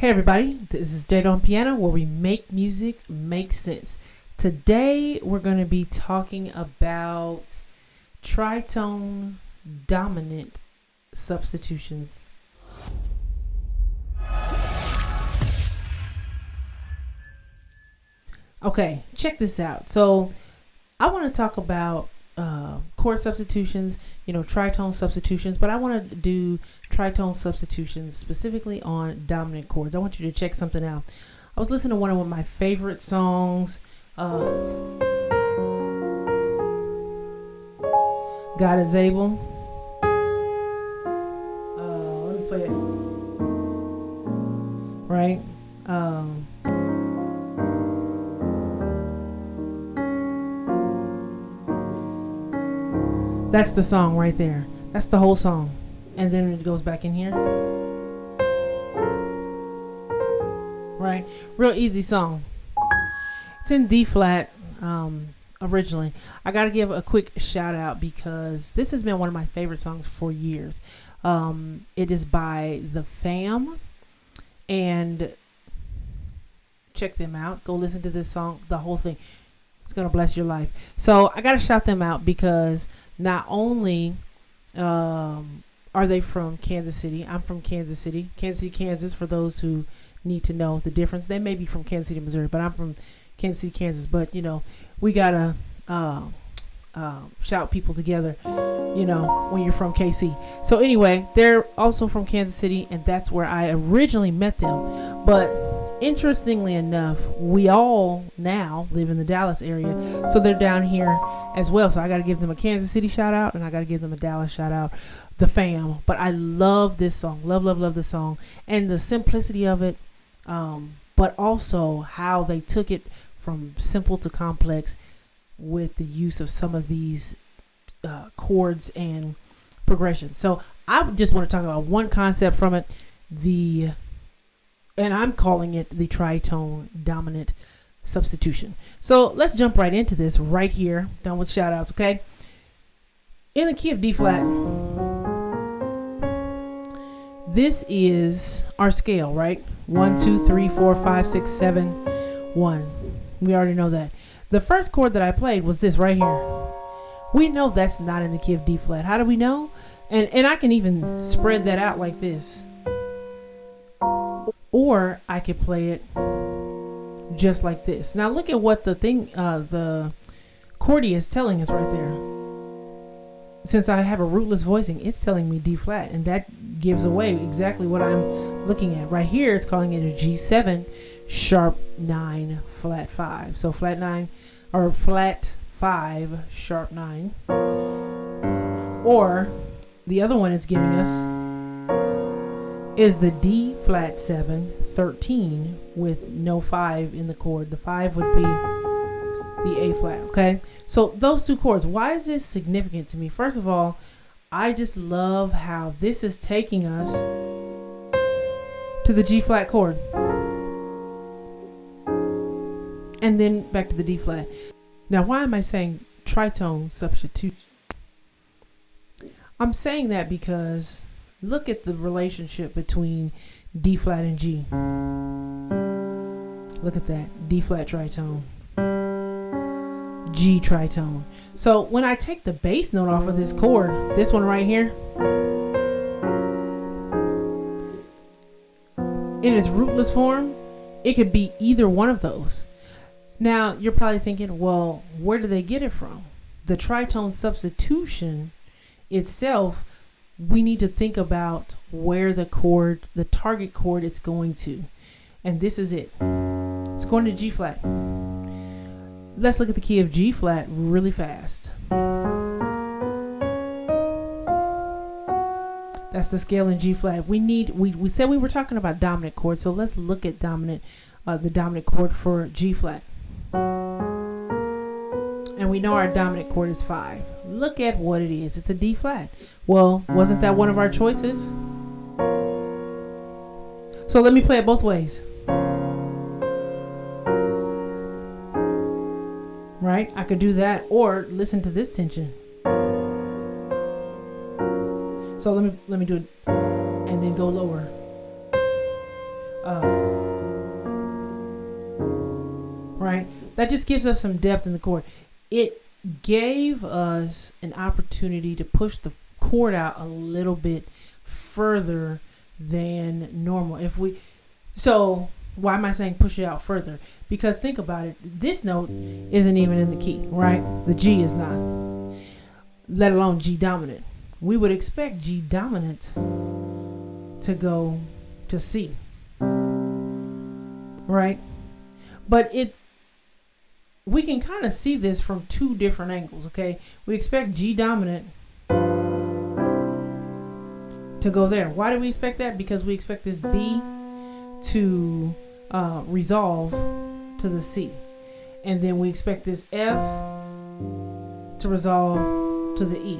Hey everybody, this is Jada on piano, where we make music make sense. Today we're going to be talking about tritone dominant substitutions. Okay, check this out. So I want to talk about chord substitutions, tritone substitutions, but I want to do tritone substitutions specifically on dominant chords. I want you to check something out. I was listening to one of my favorite songs, God is Able. Let me play it. Right? That's the song right there. That's the whole song. And then it goes back in here. Right? Real easy song. It's in D flat originally. I got to give a quick shout out because this has been one of my favorite songs for years. It is by The Fam. And check them out. Go listen to this song, the whole thing. It's going to bless your life. So I got to shout them out because not only are they from Kansas City, I'm from Kansas City, Kansas, for those who need to know the difference. They may be from Kansas City, Missouri, but I'm from Kansas City, Kansas. But, we got to shout people together, when you're from KC. So anyway, they're also from Kansas City, and that's where I originally met them. But interestingly enough, we all now live in the Dallas area, so they're down here as well. So I got to give them a Kansas City shout out, and I got to give them a Dallas shout out, The Fam. But I love this song, love this song, and the simplicity of it, but also how they took it from simple to complex with the use of some of these chords and progressions. So I just want to talk about one concept from it, and I'm calling it the tritone dominant substitution. So let's jump right into this right here. Done with shout outs, okay? In the key of D flat, this is our scale, right? 1, 2, 3, 4, 5, 6, 7, 1. We already know that. The first chord that I played was this right here. We know that's not in the key of D flat. How do we know? And I can even spread that out like this. Or I could play it just like this. Now look at what the chordy is telling us right there. Since I have a rootless voicing, it's telling me D flat, and that gives away exactly what I'm looking at. Right here, it's calling it a G7 sharp 9 flat 5. So flat 9 or flat 5 sharp 9. Or the other one it's giving us is the D flat 7 13 with no 5 in the chord. The 5 would be the A flat. Okay, so those two chords, why is this significant to me? First of all, I just love how this is taking us to the G flat chord and then back to the D flat. Now, why am I saying tritone substitution? I'm saying that because look at the relationship between D flat and G. Look at that. D flat tritone, G tritone. So when I take the bass note off of this chord, this one right here, in its rootless form, it could be either one of those. Now you're probably thinking, well, where do they get it from? The tritone substitution itself, we need to think about where the target chord it's going to. And this is it. It's going to G flat. Let's look at the key of G flat really fast. That's the scale in G flat. We said we were talking about dominant chords, so let's look at the dominant chord for G flat. And we know our dominant chord is 5. Look at what it is. It's a D flat. Well, wasn't that one of our choices? So let me play it both ways. Right? I could do that, or listen to this tension. So let me do it and then go lower. that just gives us some depth in the chord. It gave us an opportunity to push the chord out a little bit further than normal. So why am I saying push it out further? Because think about it, this note isn't even in the key, right? The G is not, let alone G dominant. We would expect G dominant to go to C, right? But we can kind of see this from two different angles, okay? We expect G dominant to go there. Why do we expect that? Because we expect this B to resolve to the C. And then we expect this F to resolve to the E.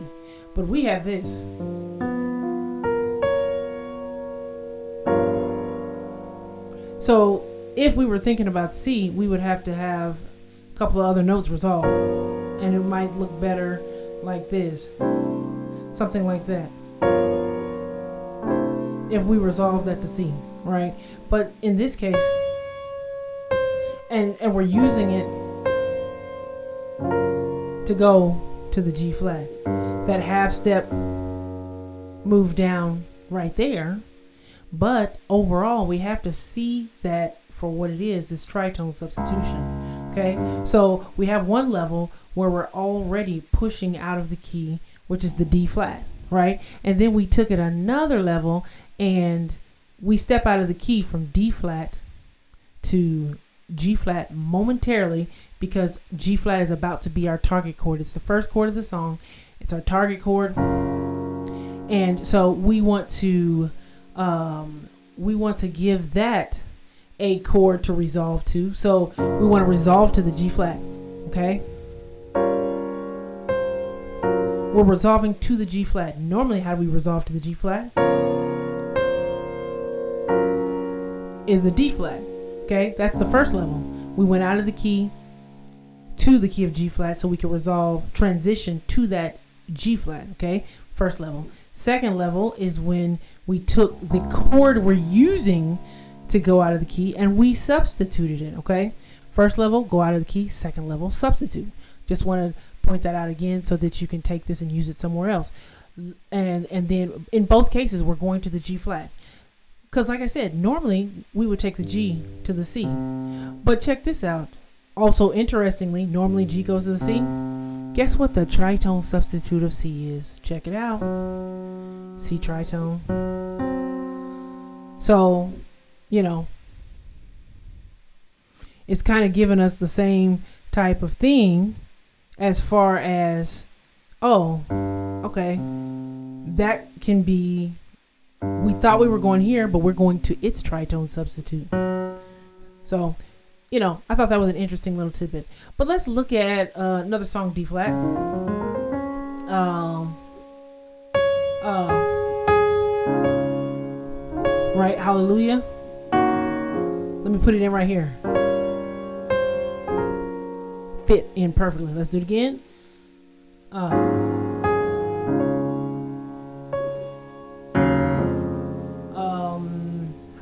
But we have this. So if we were thinking about C, we would have to have a couple of other notes resolved. And it might look better like this. Something like that. If we resolve that to C, right? But in this case, and we're using it to go to the G flat. That half step move down right there. But overall, we have to see that for what it is, this tritone substitution. Okay, so we have one level where we're already pushing out of the key, which is the D flat, right? And then we took it another level and we step out of the key from D flat to G flat momentarily, because G flat is about to be our target chord. It's the first chord of the song. It's our target chord. And so we want to give that a chord to resolve to. So we want to resolve to the G flat. Okay? We're resolving to the G flat. Normally, how do we resolve to the G flat? Is the D flat. Okay? That's the first level. We went out of the key to the key of G flat so we can transition to that G flat. Okay? First level. Second level is when we took the chord we're using to go out of the key and we substituted it. Okay? First level, go out of the key. Second level, substitute. Just want to point that out again so that you can take this and use it somewhere else. And then in both cases, we're going to the G flat. Because like I said, normally we would take the G to the C. But check this out. Also, interestingly, normally G goes to the C. Guess what the tritone substitute of C is? Check it out. C tritone. So, it's kind of giving us the same type of thing as far as, okay, that can be, we thought we were going here, but we're going to its tritone substitute. So, I thought that was an interesting little tidbit. But let's look at another song, D flat. Right, hallelujah. Let me put it in right here. Fit in perfectly. Let's do it again. How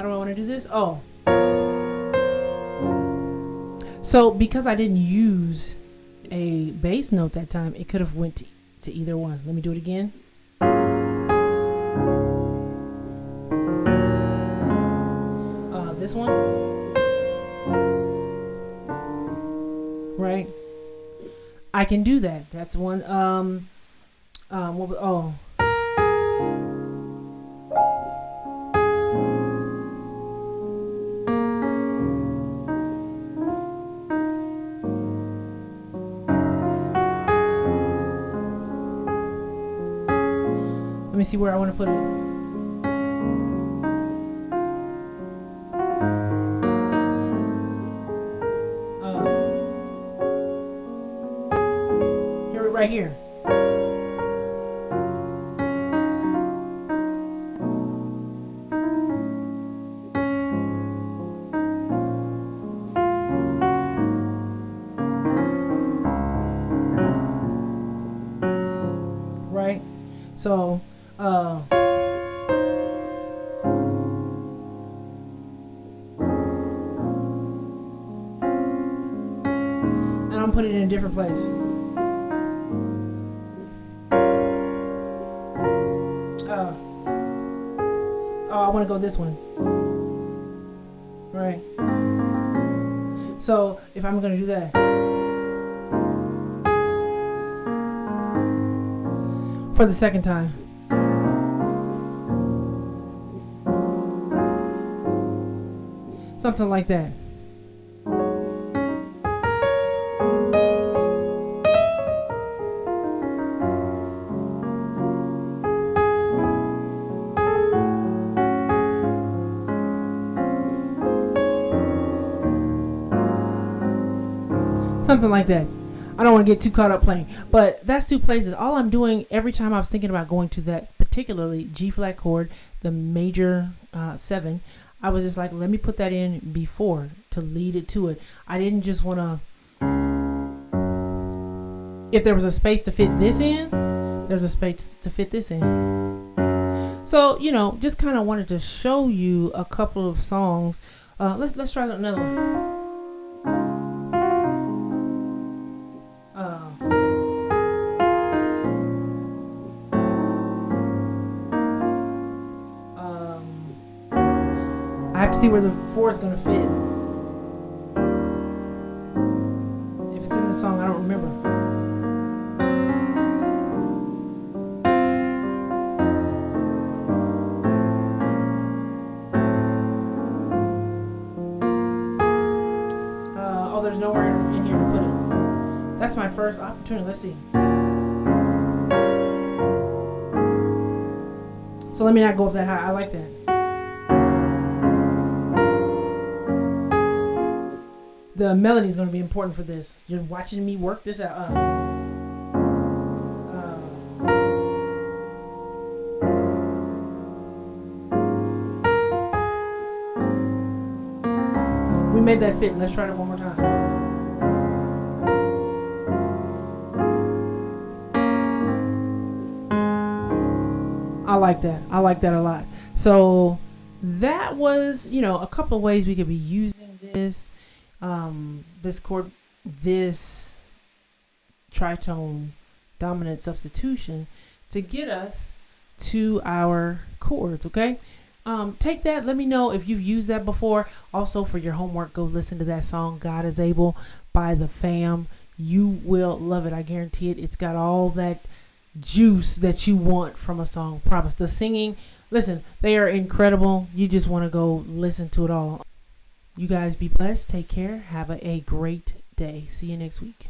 do I want to do this? So because I didn't use a bass note that time, it could have went to either one. Let me do it again. This one. Right? I can do that. That's one. Let me see where I want to put it. Right here. Right? So, I'm putting it in a different place. I want to go this one. Right. So if I'm going to do that, for the second time. Something like that. Something like that. I don't want to get too caught up playing, but that's two places. All I'm doing every time I was thinking about going to that particularly G flat chord, the major 7, I was just like, let me put that in before to lead it to it. I didn't just want to, if there was a space to fit this in, there's a space to fit this in. So, just kind of wanted to show you a couple of songs. Let's try another one. I have to see where the 4 is going to fit. If it's in the song, I don't remember. There's nowhere in here to put it. That's my first opportunity. Let's see. So let me not go up that high. I like that. The melody is going to be important for this. You're watching me work this out. We made that fit. Let's try it one more time. I like that. I like that a lot. So that was, a couple of ways we could be using this. This chord, this tritone dominant substitution to get us to our chords. Okay. Take that. Let me know if you've used that before. Also, for your homework, go listen to that song, God is Able by the Fam. You will love it. I guarantee it. It's got all that juice that you want from a song. Promise. The singing, listen, they are incredible. You just want to go listen to it all. You guys be blessed. Take care. Have a great day. See you next week.